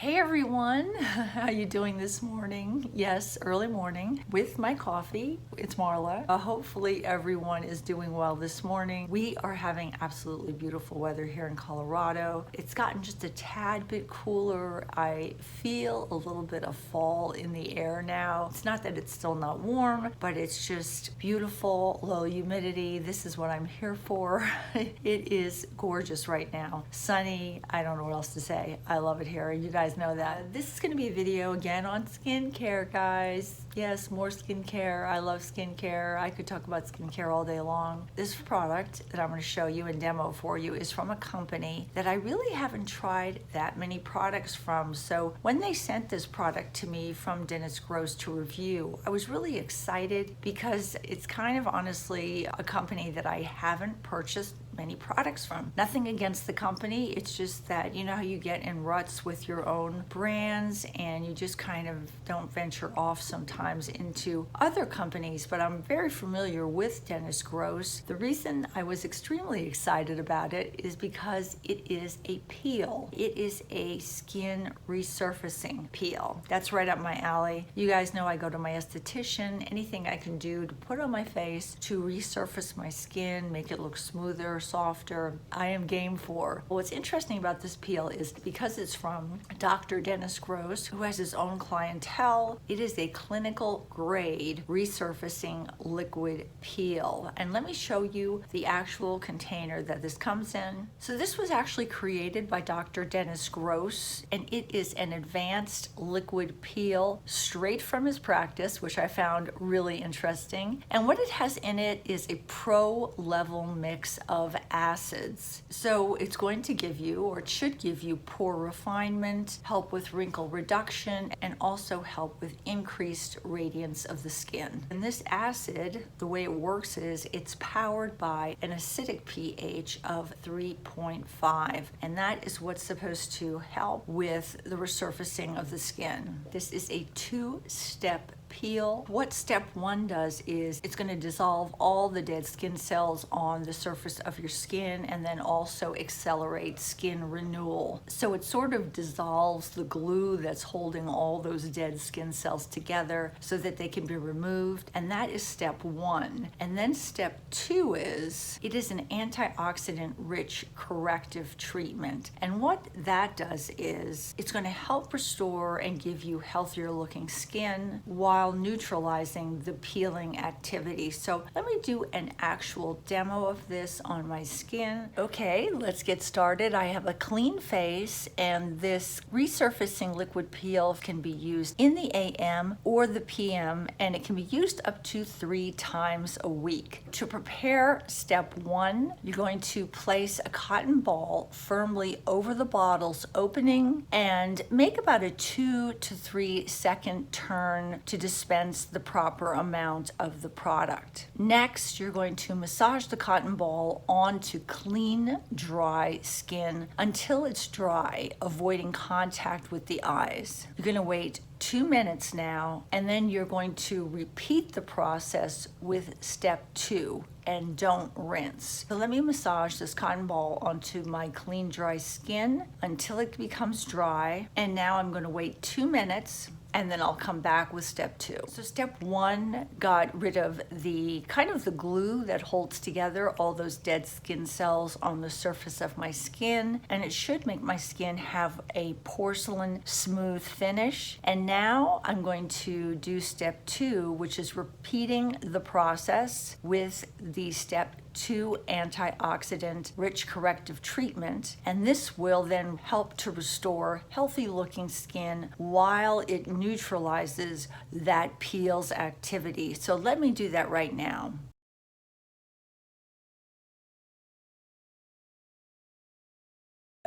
Hey everyone, how you doing this morning? Yes, early morning with my coffee. It's Marla. Hopefully everyone is doing well this morning. We are having absolutely beautiful weather here in Colorado. It's gotten just a tad bit cooler. I feel a little bit of fall in the air now. It's not that it's still not warm, but it's just beautiful, low humidity. This is what I'm here for. It is gorgeous right now. Sunny, I don't know what else to say. I love it here. You guys know that. This is going to be a video again on skincare, guys. Yes, more skincare. I love skincare. I could talk about skincare all day long. This product that I'm going to show you and demo for you is from a company that I really haven't tried that many products from. So when they sent this product to me from Dennis Gross to review, I was really excited because it's kind of honestly a company that I haven't purchased many products from. Nothing against the company, it's just that you know how you get in ruts with your own brands and you just kind of don't venture off sometimes into other companies, but I'm very familiar with Dennis Gross. The reason I was extremely excited about it is because it is a peel. It is a skin resurfacing peel. That's right up my alley. You guys know I go to my esthetician. Anything I can do to put on my face to resurface my skin, make it look smoother, softer, I am game for. What's interesting about this peel is because it's from Dr. Dennis Gross, who has his own clientele, it is a clinical grade resurfacing liquid peel. And let me show you the actual container that this comes in. So this was actually created by Dr. Dennis Gross, and it is an advanced liquid peel straight from his practice, which I found really interesting. And what it has in it is a pro level mix of acids. So it's going to give you, or it should give you, pore refinement, help with wrinkle reduction, and also help with increased radiance of the skin. And this acid, the way it works is it's powered by an acidic pH of 3.5, and that is what's supposed to help with the resurfacing of the skin. This is a two-step peel. What step one does is it's going to dissolve all the dead skin cells on the surface of your skin and then also accelerate skin renewal. So it sort of dissolves the glue that's holding all those dead skin cells together so that they can be removed, and that is step one. And then step two is it is an antioxidant rich corrective treatment, and what that does is it's going to help restore and give you healthier looking skin while neutralizing the peeling activity. So let me do an actual demo of this on my skin. Okay, let's get started. I have a clean face, and this resurfacing liquid peel can be used in the AM or the PM, and it can be used up to 3 times a week. To prepare step one, you're going to place a cotton ball firmly over the bottle's opening and make about a 2 to 3 second turn to dispense the proper amount of the product. Next, you're going to massage the cotton ball onto clean, dry skin until it's dry, avoiding contact with the eyes. You're going to wait 2 minutes now, and then you're going to repeat the process with step two, and don't rinse. So let me massage this cotton ball onto my clean, dry skin until it becomes dry, and now I'm going to wait 2 minutes, and then I'll come back with step two. So step one got rid of the kind of the glue that holds together all those dead skin cells on the surface of my skin, and it should make my skin have a porcelain smooth finish. And now I'm going to do step two, which is repeating the process with the step 2 antioxidant rich corrective treatment, and this will then help to restore healthy looking skin while it neutralizes that peel's activity. So let me do that right now.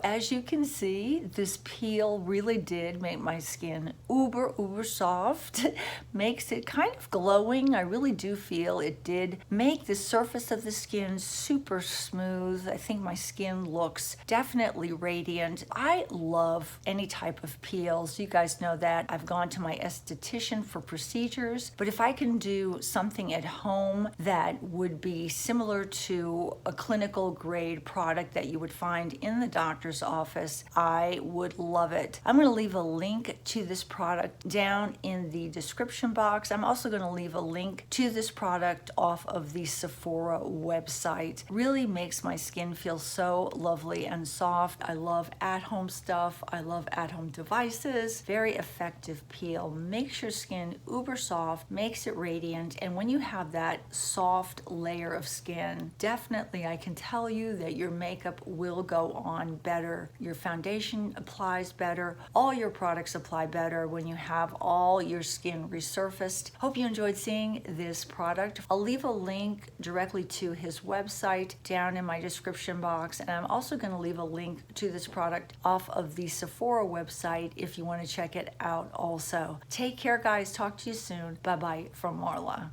As you can see, this peel really did make my skin uber soft. Makes it kind of glowing. I really do feel it did make the surface of the skin super smooth. I think my skin looks definitely radiant. I love any type of peels. You guys know that. I've gone to my esthetician for procedures, but if I can do something at home that would be similar to a clinical grade product that you would find in the doctor's doctor's office. I would love it. I'm going to leave a link to this product down in the description box. I'm also going to leave a link to this product off of the Sephora website. Really makes my skin feel so lovely and soft. I love at-home stuff. I love at-home devices. Very effective peel. Makes your skin uber soft, makes it radiant, and when you have that soft layer of skin, definitely I can tell you that your makeup will go on better. Your foundation applies better. All your products apply better when you have all your skin resurfaced. Hope you enjoyed seeing this product. I'll leave a link directly to his website down in my description box, and I'm also going to leave a link to this product off of the Sephora website if you want to check it out also. Take care, guys. Talk to you soon. Bye-bye from Marla.